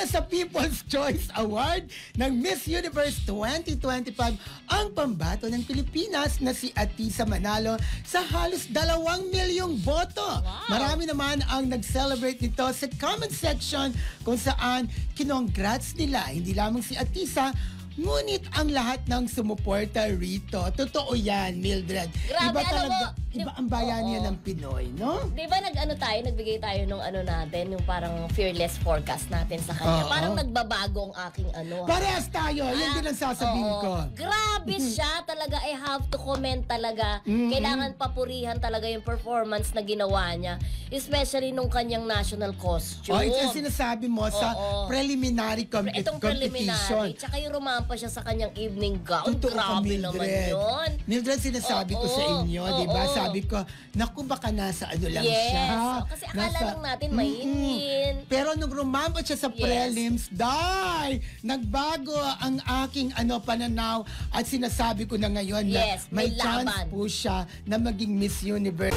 na sa People's Choice Award ng Miss Universe 2025 ang pambato ng Pilipinas na si Atisa Manalo sa halos 2 milyong boto. Wow. Marami naman ang nag-celebrate nito sa comment section kung saan kinongrats nila hindi lamang si Atisa, ngunit ang lahat ng sumuporta rito. Totoo yan, Mildred. Grabe, Iba alam talaga, mo, iba ang bayanihan ng Pinoy, no? Di ba nagbigay tayo nung natin, yung parang fearless forecast natin sa kanya. Oo. Parang nagbabago ang aking Parehas tayo, yun din ang sasabihin oo. ko. Grabe siya talaga, I have to comment talaga. Kailangan papurihan talaga yung performance na ginawa niya. Especially nung kanyang national costume. Ito yung sinasabi mo sa Oo. preliminary Itong competition. preliminary. Tsaka yung rumampa siya sa kanyang evening gown. Totoo ka, Grabe naman yun. Mildred, sinasabi ko sa inyo, di ba? Oo. Sabi ko, naku, baka nasa ano lang Yes. siya. Kasi akala lang natin mainin. Pero nung rumampa siya sa prelims, nagbago ang aking pananaw at sinasabi ko na ngayon na Yes, may may chance laban. po siya na maging Miss Universe.